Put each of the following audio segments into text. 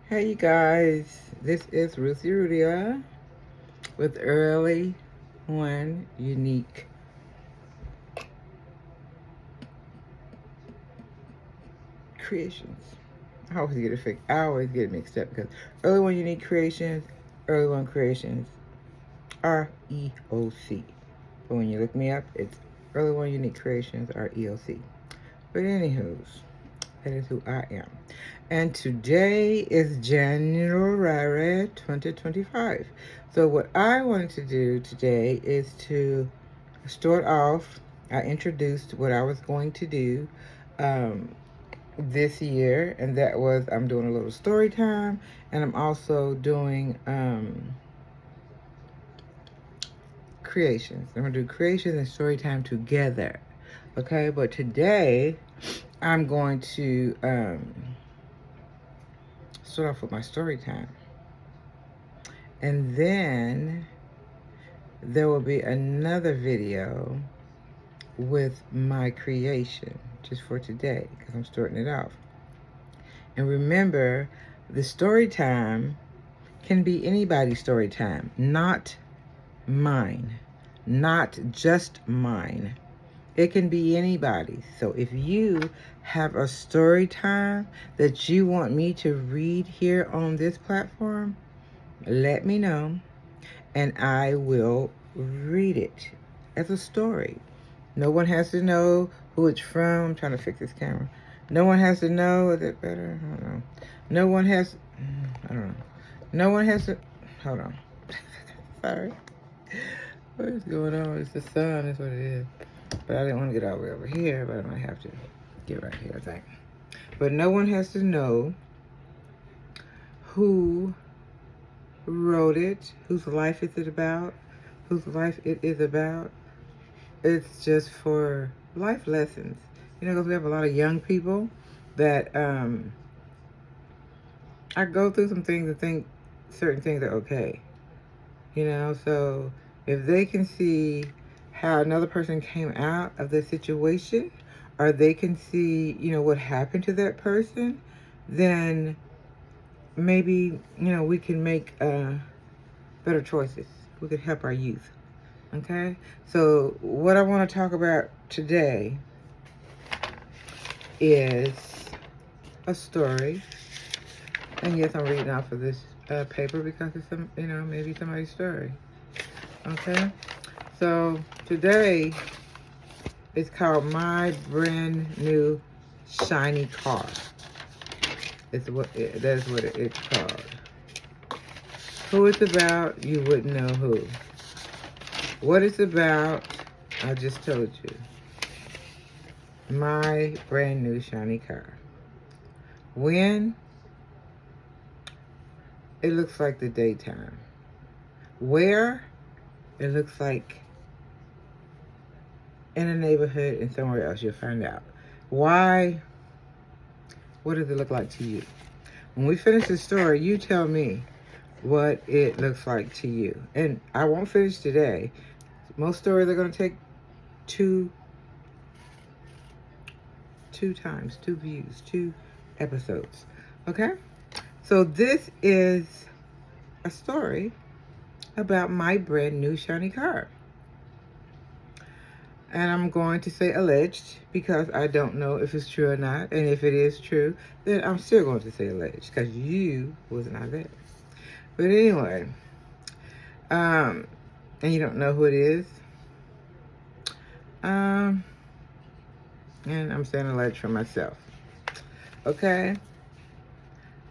Hey, you guys. This is Ruthie Rudia with Early One Unique Creations. I always get it mixed up because Early One Unique Creations, Early One Creations, REOC. But when you look me up, it's Early One Unique Creations, REOC. But anywho's, that is who I am. And today is January 2025. So what I wanted to do today is to start off. I introduced what I was going to do um, this year, and that was I'm doing a little story time, and I'm also doing creations. I'm gonna do creations and story time together. Okay, but today I'm going to start off with my story time. And then there will be another video with my creation just for today because I'm starting it off. And remember, the story time can be anybody's story time, not mine, not just mine. It can be anybody's. So if you have a story time that you want me to read here on this platform, let me know and I will read it as a story. No one has to know who it's from. I'm trying to fix this camera. No one has to know. Is it better? I don't know. No one has. I don't know. No one has to. Hold on. Sorry. What is going on? It's the sun. That's what it is. But I didn't want to get all the way over here. But I might have to get right here, I think. But no one has to know who wrote it, whose life is it about, whose life it is about. It's just for life lessons. You know, because we have a lot of young people that I go through some things and think certain things are okay. You know, so if they can see how another person came out of the situation, or they can see, you know, what happened to that person, then maybe, you know, we can make better choices. We could help our youth. Okay? So, what I want to talk about today is a story. And yes, I'm reading off of this paper because it's some, you know, maybe somebody's story. Okay? So, today is called My Brand New Shiny Car. That's what it's called. Who it's about, you wouldn't know who. What it's about, I just told you. My brand new shiny car. When? It looks like the daytime. Where? It looks like in a neighborhood and somewhere else. You'll find out. Why? What does it look like to you? When we finish the story, you tell me what it looks like to you. And I won't finish today. Most stories are going to take two times, two views, two episodes. Okay? So this is a story about my brand new shiny car. And I'm going to say alleged because I don't know if it's true or not. And if it is true, then I'm still going to say alleged because you was not there. But anyway, and you don't know who it is. And I'm saying alleged for myself. Okay?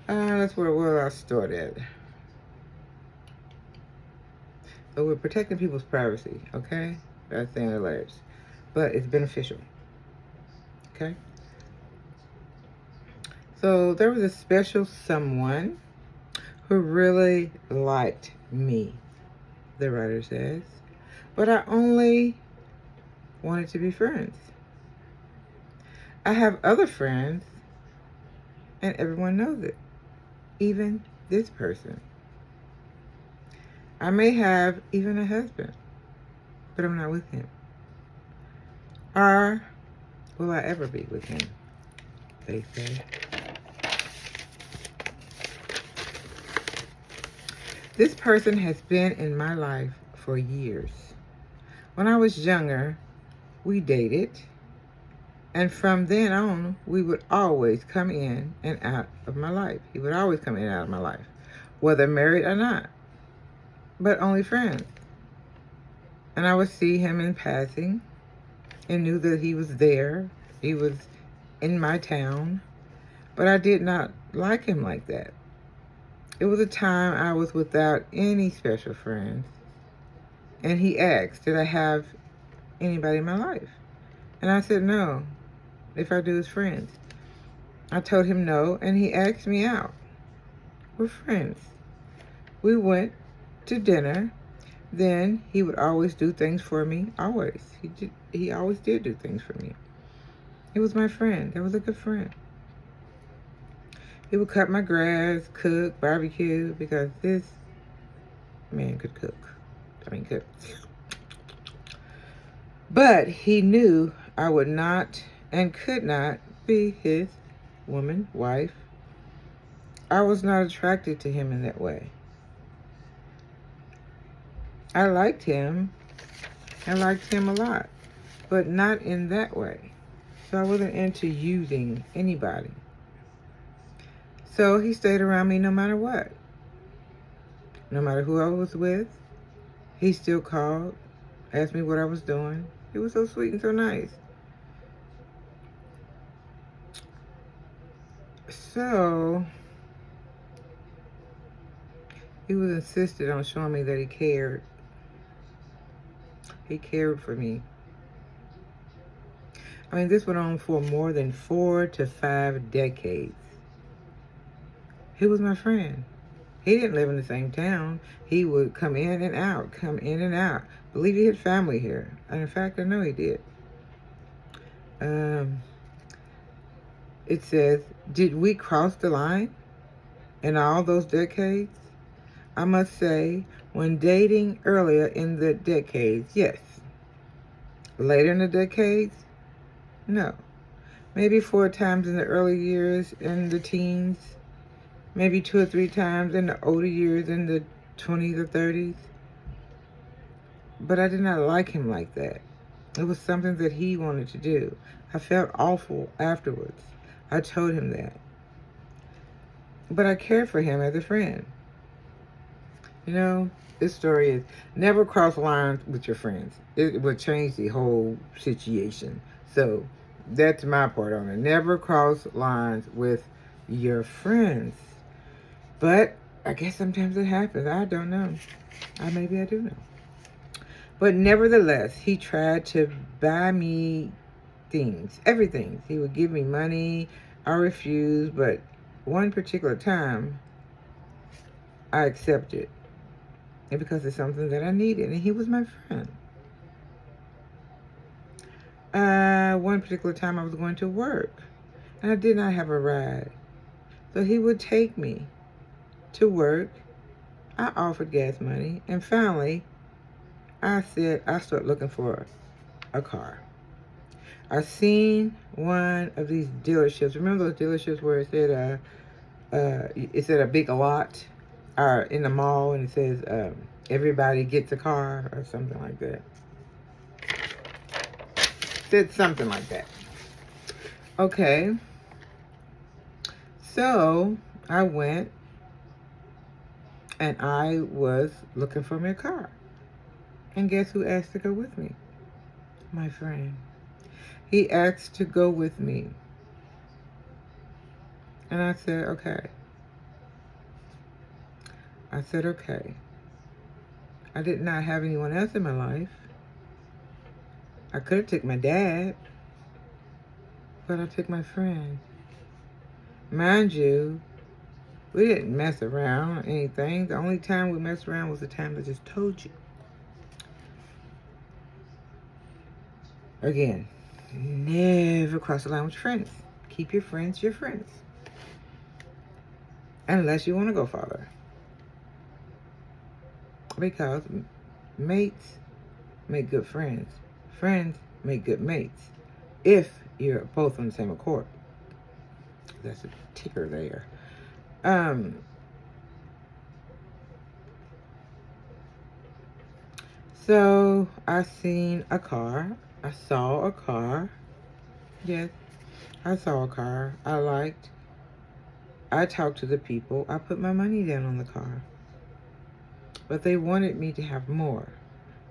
That's where I started. So we're protecting people's privacy, okay? That's saying alleged. But it's beneficial. Okay? So there was a special someone who really liked me, the writer says. But I only wanted to be friends. I have other friends, and everyone knows it. Even this person. I may have even a husband, but I'm not with him. Or will I ever be with him? They say. This person has been in my life for years. When I was younger, we dated, and from then on, we would always come in and out of my life. He would always come in and out of my life, whether married or not, but only friends. And I would see him in passing and knew that he was there. He was in my town, but I did not like him like that. It was a time I was without any special friends, and he asked, did I have anybody in my life? And I said no, if I do as friends. I told him no, and he asked me out. We're friends. We went to dinner. Then he would always do things for me. Always. He always did do things for me. He was my friend. That was a good friend. He would cut my grass, cook, barbecue, because this man could cook. Cook. But he knew I would not and could not be his woman, wife. I was not attracted to him in that way. I liked him. I liked him a lot, but not in that way. So I wasn't into using anybody. So he stayed around me no matter what. No matter who I was with, he still called, asked me what I was doing. He was so sweet and so nice. So he was insistent on showing me that he cared. He cared for me. I mean, this went on for more than 4 to 5 decades. He was my friend. He didn't live in the same town. He would come in and out, come in and out. I believe he had family here. And in fact, I know he did. It says, did we cross the line in all those decades? I must say, when dating earlier in the decades, yes. Later in the decades, no. Maybe 4 times in the early years in the teens. Maybe 2 or 3 times in the older years in the 20s or 30s. But I did not like him like that. It was something that he wanted to do. I felt awful afterwards. I told him that. But I cared for him as a friend. You know, this story is never cross lines with your friends. It will change the whole situation. So that's my part on it. Never cross lines with your friends. But I guess sometimes it happens. I don't know. Maybe I do know. But nevertheless, he tried to buy me things, everything. He would give me money. I refused, but one particular time, I accepted. And because it's something that I needed, and he was my friend. One particular time I was going to work, and I did not have a ride. So he would take me to work. I offered gas money, and finally, I said I started looking for a car. I seen one of these dealerships. Remember those dealerships where it said a big lot, or in the mall, and it says everybody gets a car or something like that. Said something like that. Okay. So I went and I was looking for me a car. And guess who asked to go with me? My friend. He asked to go with me. And I said, okay. I said, okay. I did not have anyone else in my life. I could have took my dad, but I took my friend. Mind you, we didn't mess around or anything. The only time we messed around was the time I just told you. Again, never cross the line with your friends. Keep your friends your friends. Unless you want to go farther. Because mates make good friends. Friends make good mates. If you're both on the same accord. That's a ticker there. So I seen a car. I saw a car. Yes, I saw a car I liked. I talked to the people. I put my money down on the car. But they wanted me to have more.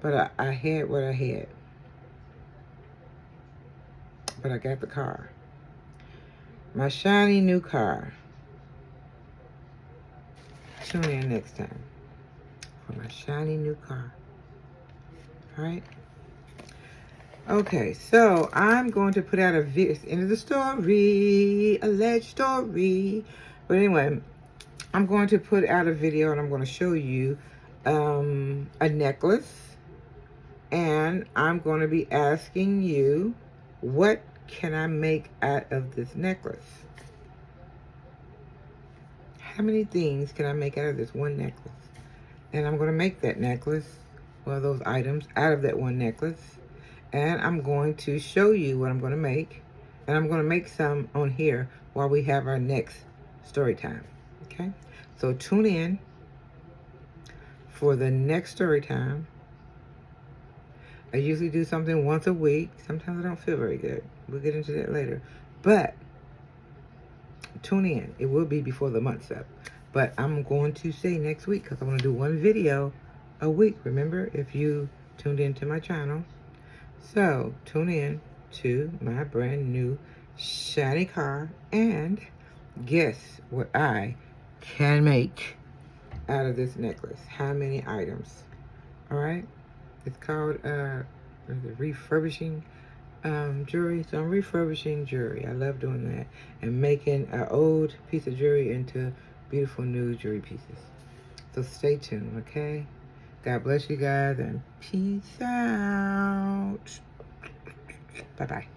But I had what I had. But I got the car. My shiny new car. Tune in next time for my shiny new car. Alright? Okay, so I'm going to put out a video. It's the end of the story. Alleged story. But anyway, I'm going to put out a video and I'm going to show you a necklace. And I'm going to be asking you, what can I make out of this necklace? How many things can I make out of this one necklace? And I'm going to make that necklace, well, those items, out of that one necklace. And I'm going to show you what I'm going to make. And I'm going to make some on here while we have our next story time. Okay? So tune in for the next story time. I usually do something once a week. Sometimes I don't feel very good. We'll get into that later. But tune in. It will be before the month's up. But I'm going to say next week because I'm going to do one video a week. Remember, if you tuned into my channel. So tune in to my brand new shiny car and guess what I can make out of this necklace. How many items? All right. It's called refurbishing jewelry. So I'm refurbishing jewelry. I love doing that and making an old piece of jewelry into beautiful new jewelry pieces. So stay tuned, okay? God bless you guys and peace out. Bye-bye.